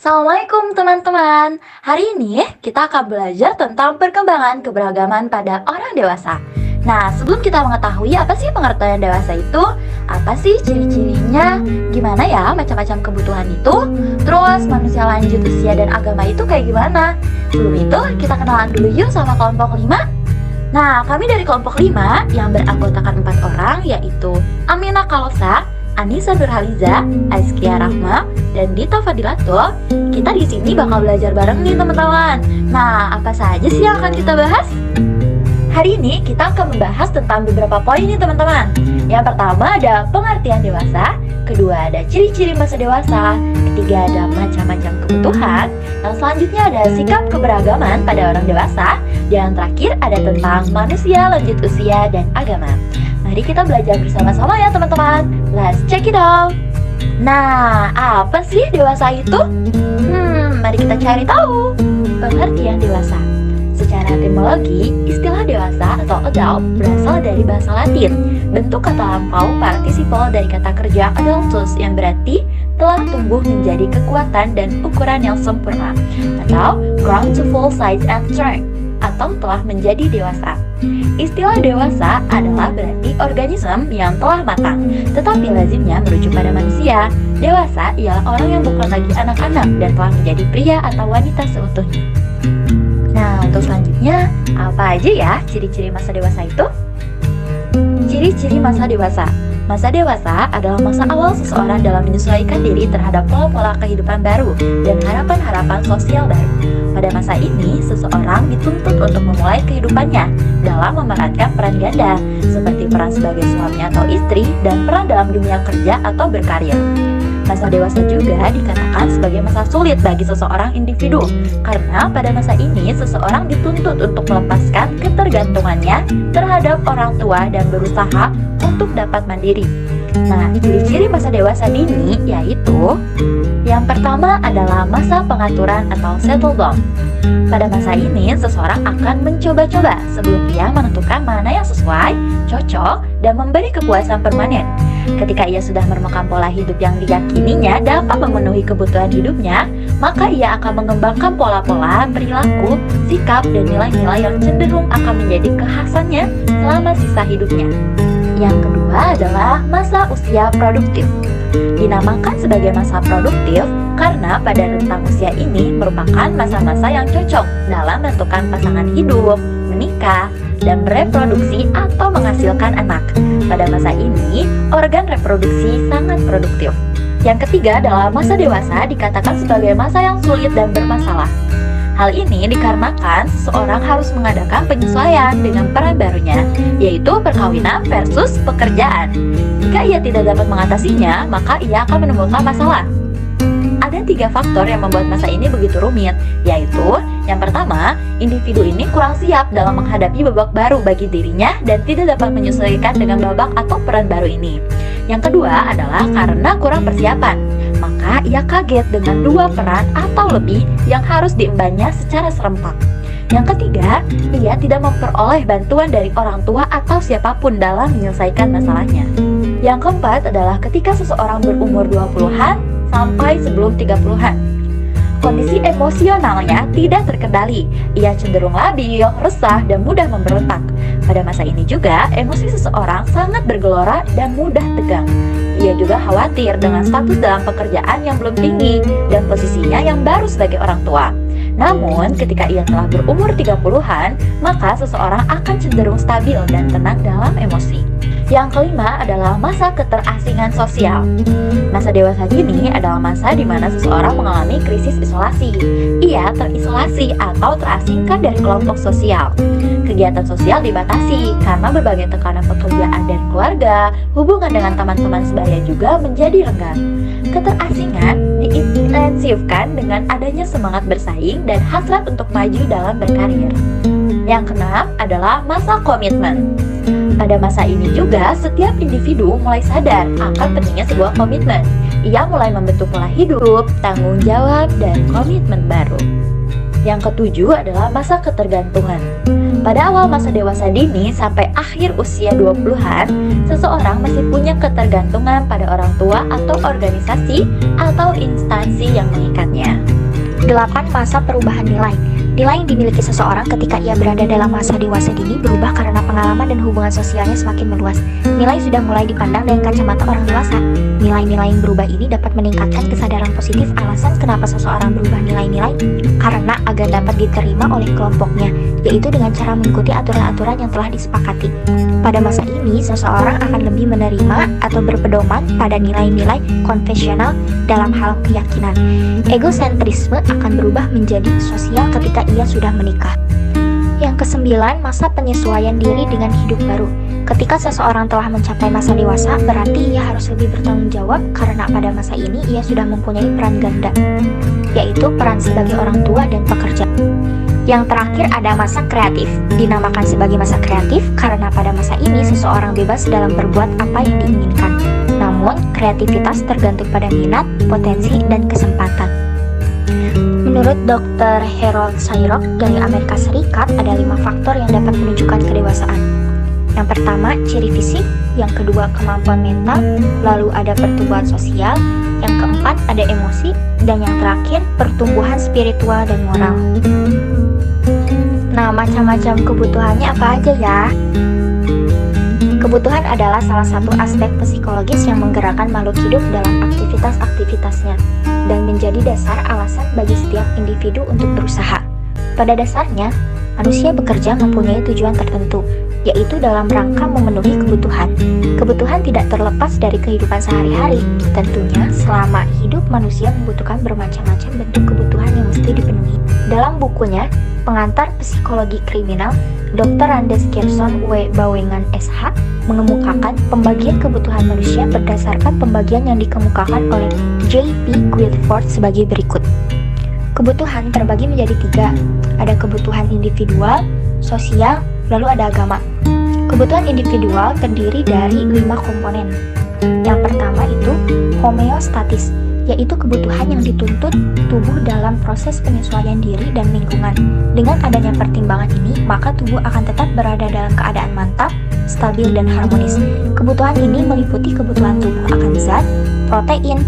Assalamualaikum teman-teman. Hari ini kita akan belajar tentang perkembangan keberagaman pada orang dewasa. Nah, sebelum kita mengetahui apa sih pengertian dewasa itu, apa sih ciri-cirinya, gimana ya macam-macam kebutuhan itu, terus manusia lanjut usia dan agama itu kayak gimana. Sebelum itu, kita kenalan dulu yuk sama kelompok 5. Nah, kami dari kelompok 5 yang beranggotakan 4 orang, yaitu Aminah Kalosa, Anissa Nurhaliza, Aiskia Rahma, dan Dita Fadilatul. Kita di sini bakal belajar bareng nih teman-teman. Nah, apa saja sih yang akan kita bahas? Hari ini kita akan membahas tentang beberapa poin nih teman-teman. Yang pertama ada pengertian dewasa, kedua ada ciri-ciri masa dewasa, ketiga ada macam-macam kebutuhan, yang selanjutnya ada sikap keberagaman pada orang dewasa, dan terakhir ada tentang manusia lanjut usia dan agama. Mari kita belajar bersama-sama ya teman-teman. Let's check it out. Nah, apa sih dewasa itu? Mari kita cari tahu. Pengertian dewasa. Secara etimologi, istilah dewasa atau adult berasal dari bahasa Latin. Bentuk kata lampau partisiple dari kata kerja adultus yang berarti telah tumbuh menjadi kekuatan dan ukuran yang sempurna, atau grown to full size and strength, atau telah menjadi dewasa. Istilah dewasa adalah berarti organisme yang telah matang, tetapi lazimnya merujuk pada manusia. Dewasa ialah orang yang bukan lagi anak-anak dan telah menjadi pria atau wanita seutuhnya. Nah, untuk selanjutnya, apa aja ya ciri-ciri masa dewasa itu? Ciri-ciri masa dewasa. Masa dewasa adalah masa awal seseorang dalam menyesuaikan diri terhadap pola-pola kehidupan baru dan harapan-harapan sosial baru. Pada masa ini, seseorang dituntut untuk memulai kehidupannya dalam memerankan peran ganda, seperti peran sebagai suami atau istri dan peran dalam dunia kerja atau berkarir. Masa dewasa juga dikatakan sebagai masa sulit bagi seseorang individu, karena pada masa ini seseorang dituntut untuk melepaskan ketergantungannya terhadap orang tua dan berusaha untuk dapat mandiri. Nah, ciri-ciri masa dewasa dini yaitu yang pertama adalah masa pengaturan atau settle down. Pada masa ini, seseorang akan mencoba-coba sebelum ia menentukan mana yang sesuai, cocok, dan memberi kepuasan permanen. Ketika ia sudah menemukan pola hidup yang diyakininya dapat memenuhi kebutuhan hidupnya, maka ia akan mengembangkan pola-pola, perilaku, sikap, dan nilai-nilai yang cenderung akan menjadi kekhasannya selama sisa hidupnya. Yang kedua adalah masa usia produktif. Dinamakan sebagai masa produktif karena pada rentang usia ini merupakan masa-masa yang cocok dalam menentukan pasangan hidup, menikah, dan bereproduksi atau menghasilkan anak. Pada masa ini, organ reproduksi sangat produktif. Yang ketiga adalah masa dewasa dikatakan sebagai masa yang sulit dan bermasalah. Hal ini dikarenakan seseorang harus mengadakan penyesuaian dengan peran barunya, yaitu perkawinan versus pekerjaan. Jika ia tidak dapat mengatasinya, maka ia akan menemukan masalah. Ada 3 faktor yang membuat masa ini begitu rumit, yaitu yang pertama, individu ini kurang siap dalam menghadapi babak baru bagi dirinya dan tidak dapat menyesuaikan dengan babak atau peran baru ini. Yang kedua adalah karena kurang persiapan, maka ia kaget dengan 2 peran atau lebih yang harus diembannya secara serempak. Yang ketiga, ia tidak memperoleh bantuan dari orang tua atau siapapun dalam menyelesaikan masalahnya. Yang keempat adalah ketika seseorang berumur 20-an sampai sebelum 30-an. Kondisi emosionalnya tidak terkendali. Ia cenderung labil, resah, dan mudah memberontak. Pada masa ini juga, emosi seseorang sangat bergelora dan mudah tegang. Ia juga khawatir dengan status dalam pekerjaan yang belum tinggi dan posisinya yang baru sebagai orang tua. Namun, ketika ia telah berumur 30-an, maka seseorang akan cenderung stabil dan tenang dalam emosi. Yang kelima adalah masa keterasingan sosial. Masa dewasa dini adalah masa di mana seseorang mengalami krisis isolasi. Ia terisolasi atau terasingkan dari kelompok sosial. Kegiatan sosial dibatasi karena berbagai tekanan pekerjaan dan keluarga, hubungan dengan teman-teman sebaya juga menjadi renggang. Keterasingan diintensifkan dengan adanya semangat bersaing dan hasrat untuk maju dalam berkarir. Yang keenam adalah masa komitmen. Pada masa ini juga, setiap individu mulai sadar akan pentingnya sebuah komitmen. Ia mulai membentuk pola hidup, tanggung jawab, dan komitmen baru. Yang ketujuh adalah masa ketergantungan. Pada awal masa dewasa dini sampai akhir usia 20-an, seseorang masih punya ketergantungan pada orang tua atau organisasi atau instansi yang mengikatnya. 8. Masa perubahan nilai. Nilai yang dimiliki seseorang ketika ia berada dalam masa dewasa dini berubah karena pengalaman dan hubungan sosialnya semakin meluas. Nilai sudah mulai dipandang dengan kacamata orang dewasa. Nilai-nilai yang berubah ini dapat meningkatkan kesadaran positif. Alasan kenapa seseorang berubah nilai-nilai karena agar dapat diterima oleh kelompoknya, yaitu dengan cara mengikuti aturan-aturan yang telah disepakati. Pada masa ini, seseorang akan lebih menerima atau berpedoman pada nilai-nilai konvensional dalam hal keyakinan. Egosentrisme akan berubah menjadi sosial ketika ia sudah menikah. Yang ke-9, masa penyesuaian diri dengan hidup baru. Ketika seseorang telah mencapai masa dewasa, berarti ia harus lebih bertanggung jawab karena pada masa ini ia sudah mempunyai peran ganda, yaitu peran sebagai orang tua dan pekerja. Yang terakhir ada masa kreatif. Dinamakan sebagai masa kreatif karena pada masa ini seseorang bebas dalam berbuat apa yang diinginkan. Namun, kreativitas tergantung pada minat, potensi, dan kesempatan. Menurut Dr. Harold Sayrok dari Amerika Serikat, ada 5 faktor yang dapat menunjukkan kedewasaan. Yang pertama, ciri fisik. Yang kedua, kemampuan mental. Lalu ada pertumbuhan sosial. Yang keempat, ada emosi. Dan yang terakhir, pertumbuhan spiritual dan moral. Nah, macam-macam kebutuhannya apa aja ya? Kebutuhan adalah salah satu aspek psikologis yang menggerakkan makhluk hidup dalam aktivitas-aktivitasnya dan menjadi dasar alasan bagi setiap individu untuk berusaha. Pada dasarnya, manusia bekerja mempunyai tujuan tertentu, yaitu dalam rangka memenuhi kebutuhan. Kebutuhan tidak terlepas dari kehidupan sehari-hari. Tentunya, selama hidup manusia membutuhkan bermacam-macam bentuk kebutuhan yang mesti dipenuhi. Dalam bukunya, Pengantar Psikologi Kriminal, Dr. Randes Gerson W. Bawengan SH mengemukakan pembagian kebutuhan manusia berdasarkan pembagian yang dikemukakan oleh J.P. Guilford sebagai berikut. Kebutuhan terbagi menjadi 3. Ada kebutuhan individual, sosial, lalu ada agama. Kebutuhan individual terdiri dari 5 komponen. Yang pertama itu homeostatis, yaitu kebutuhan yang dituntut tubuh dalam proses penyesuaian diri dan lingkungan. Dengan adanya pertimbangan ini, maka tubuh akan tetap berada dalam keadaan mantap, stabil, dan harmonis. Kebutuhan ini meliputi kebutuhan tubuh akan zat, protein,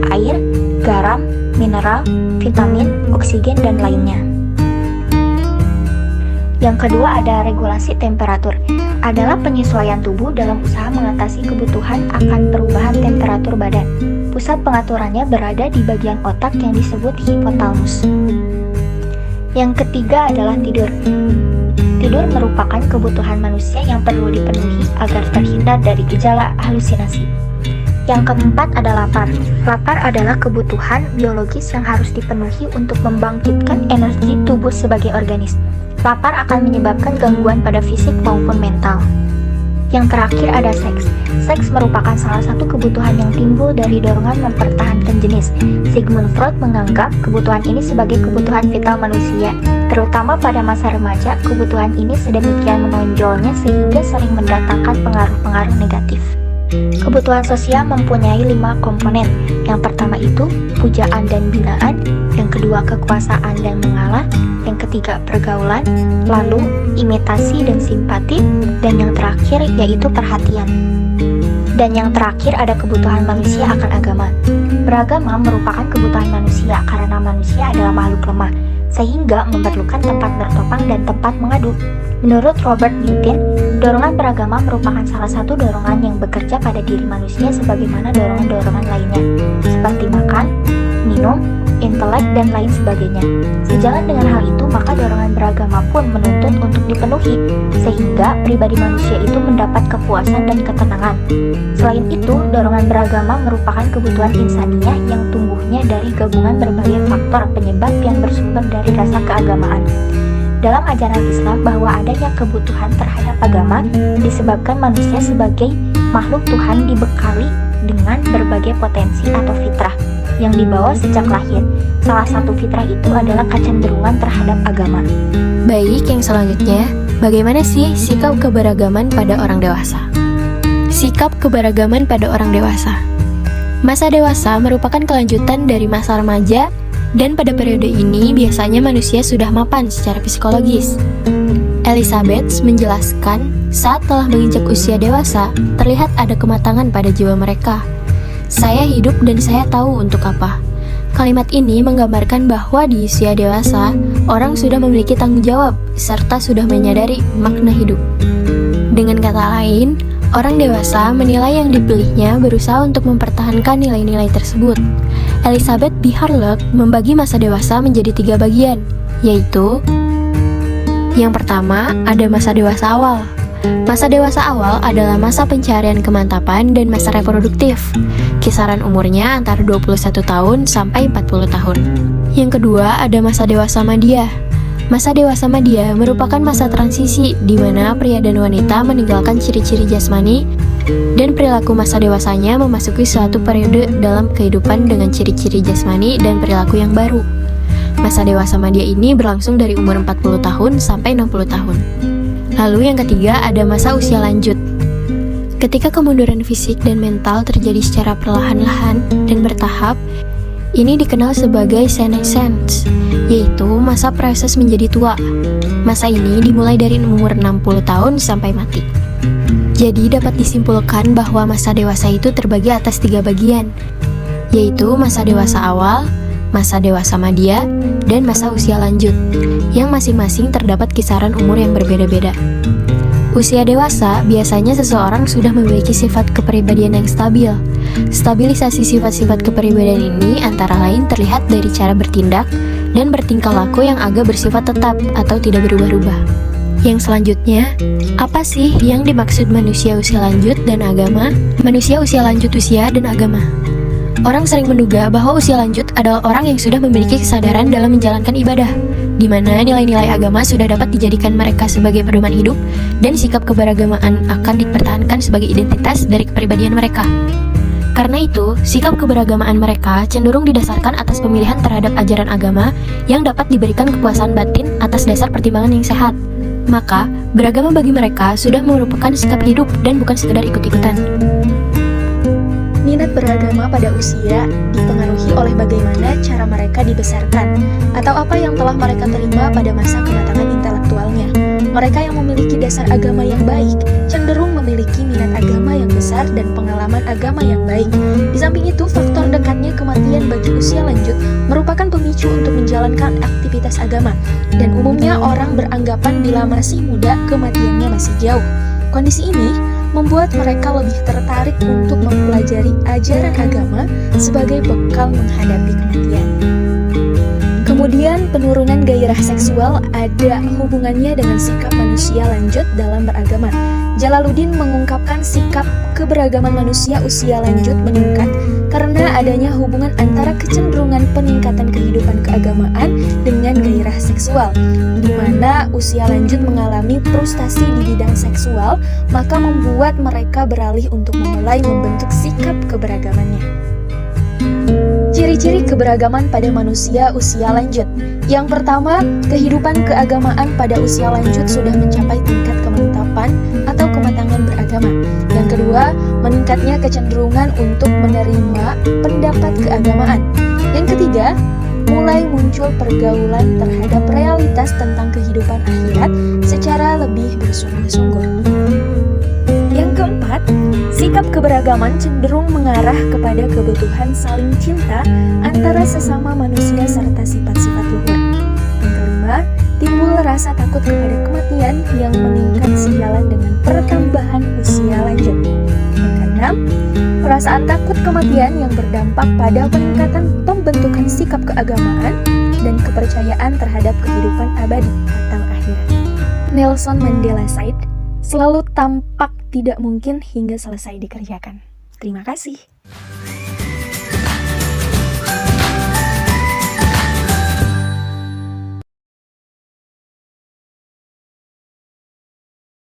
air, garam, mineral, vitamin, oksigen, dan lainnya. Yang kedua ada regulasi temperatur, adalah penyesuaian tubuh dalam usaha mengatasi kebutuhan akan perubahan temperatur badan. Pusat pengaturannya berada di bagian otak yang disebut hipotalamus. Yang ketiga adalah tidur. Tidur merupakan kebutuhan manusia yang perlu dipenuhi agar terhindar dari gejala halusinasi. Yang keempat ada lapar. Lapar adalah kebutuhan biologis yang harus dipenuhi untuk membangkitkan energi tubuh sebagai organisme. Lapar akan menyebabkan gangguan pada fisik maupun mental. Yang terakhir ada seks. Seks merupakan salah satu kebutuhan yang timbul dari dorongan mempertahankan jenis. Sigmund Freud menganggap kebutuhan ini sebagai kebutuhan vital manusia. Terutama pada masa remaja, kebutuhan ini sedemikian menonjolnya sehingga sering mendatangkan pengaruh-pengaruh negatif. Kebutuhan sosial mempunyai 5 komponen. Yang pertama itu pujaan dan binaan, yang kedua kekuasaan dan mengalah, yang ketiga pergaulan, lalu imitasi dan simpati, dan yang terakhir yaitu perhatian. Dan yang terakhir ada kebutuhan manusia akan agama. Beragama merupakan kebutuhan manusia karena manusia adalah makhluk lemah, sehingga memerlukan tempat bertopang dan tempat mengadu. Menurut Robert Newton, dorongan beragama merupakan salah satu dorongan yang bekerja pada diri manusia sebagaimana dorongan-dorongan lainnya, seperti makan, minum, intelek, dan lain sebagainya. Sejalan dengan hal itu, maka dorongan beragama pun menuntut untuk dipenuhi, sehingga pribadi manusia itu mendapat kepuasan dan ketenangan. Selain itu, dorongan beragama merupakan kebutuhan insaniah yang tumbuhnya dari gabungan berbagai faktor penyebab yang bersumber dari rasa keagamaan. Dalam ajaran Islam bahwa adanya kebutuhan terhadap agama disebabkan manusia sebagai makhluk Tuhan dibekali dengan berbagai potensi atau fitrah yang dibawa sejak lahir. Salah satu fitrah itu adalah kecenderungan terhadap agama. Baik, yang selanjutnya, bagaimana sih sikap keberagaman pada orang dewasa? Sikap keberagaman pada orang dewasa. Masa dewasa merupakan kelanjutan dari masa remaja, dan pada periode ini biasanya manusia sudah mapan secara psikologis. Elizabeth menjelaskan, saat telah menginjak usia dewasa, terlihat ada kematangan pada jiwa mereka. Saya hidup dan saya tahu untuk apa. Kalimat ini menggambarkan bahwa di usia dewasa, orang sudah memiliki tanggung jawab serta sudah menyadari makna hidup. Dengan kata lain, orang dewasa menilai yang dipilihnya berusaha untuk mempertahankan nilai-nilai tersebut. Elizabeth B. Harlock membagi masa dewasa menjadi 3 bagian, yaitu yang pertama, ada masa dewasa awal. Masa dewasa awal adalah masa pencarian kemantapan dan masa reproduktif. Kisaran umurnya antara 21 tahun sampai 40 tahun. Yang kedua, ada masa dewasa madya. Masa dewasa madya merupakan masa transisi di mana pria dan wanita meninggalkan ciri-ciri jasmani dan perilaku masa dewasanya memasuki suatu periode dalam kehidupan dengan ciri-ciri jasmani dan perilaku yang baru. Masa dewasa madya ini berlangsung dari umur 40 tahun sampai 60 tahun. Lalu yang ketiga ada masa usia lanjut. Ketika kemunduran fisik dan mental terjadi secara perlahan-lahan dan bertahap, ini dikenal sebagai senescence, yaitu masa proses menjadi tua. Masa ini dimulai dari umur 60 tahun sampai mati. Jadi dapat disimpulkan bahwa masa dewasa itu terbagi atas 3 bagian, yaitu masa dewasa awal, masa dewasa madya, dan masa usia lanjut, yang masing-masing terdapat kisaran umur yang berbeda-beda. Usia dewasa biasanya seseorang sudah memiliki sifat kepribadian yang stabil. Stabilisasi sifat-sifat kepribadian ini antara lain terlihat dari cara bertindak dan bertingkah laku yang agak bersifat tetap atau tidak berubah-ubah. Yang selanjutnya, apa sih yang dimaksud manusia usia lanjut dan agama? Manusia usia lanjut usia dan agama. Orang sering menduga bahwa usia lanjut adalah orang yang sudah memiliki kesadaran dalam menjalankan ibadah, di mana nilai-nilai agama sudah dapat dijadikan mereka sebagai pedoman hidup dan sikap keberagamaan akan dipertahankan sebagai identitas dari kepribadian mereka. Karena itu, sikap keberagamaan mereka cenderung didasarkan atas pemilihan terhadap ajaran agama yang dapat diberikan kepuasan batin atas dasar pertimbangan yang sehat. Maka, beragama bagi mereka sudah merupakan sikap hidup dan bukan sekedar ikut-ikutan. Minat beragama pada usia dipengaruhi oleh bagaimana cara mereka dibesarkan atau apa yang telah mereka terima pada masa kematangan intelektualnya. Mereka yang memiliki dasar agama yang baik cenderung memiliki minat agama yang besar dan pengalaman agama yang baik. Di samping itu, faktor dekatnya kematian bagi usia lanjut merupakan pemicu untuk menjalankan aktivitas agama, dan umumnya orang beranggapan bila masih muda, kematiannya masih jauh. Kondisi ini membuat mereka lebih tertarik untuk mempelajari ajaran agama sebagai bekal menghadapi kematian. Kemudian, penurunan gairah seksual ada hubungannya dengan sikap manusia lanjut dalam beragama. Jalaluddin mengungkapkan sikap keberagaman manusia usia lanjut meningkat karena adanya hubungan antara kecenderungan peningkatan kehidupan keagamaan dengan gairah seksual, di mana usia lanjut mengalami frustasi di bidang seksual, maka membuat mereka beralih untuk memulai membentuk sikap keberagamannya. Ciri-ciri keberagaman pada manusia usia lanjut. Yang pertama, kehidupan keagamaan pada usia lanjut sudah mencapai tingkat kemantapan atau kematangan beragama. Yang kedua, meningkatnya kecenderungan untuk menerima pendapat keagamaan. Yang ketiga, mulai muncul pergaulan terhadap realitas tentang kehidupan akhirat secara lebih bersungguh-sungguh. Yang keempat, sikap keberagaman cenderung mengarah kepada kebutuhan saling cinta antara sesama manusia serta sifat-sifat luhur. Yang kelima, timbul rasa takut kepada kematian yang meningkat sejalan dengan pertambahan usia lanjut. Yang keenam, perasaan takut kematian yang berdampak pada peningkatan pembentukan sikap keagamaan dan kepercayaan terhadap kehidupan abadi atau akhirat. Nelson Mandela Said, selalu tampak tidak mungkin hingga selesai dikerjakan. Terima kasih.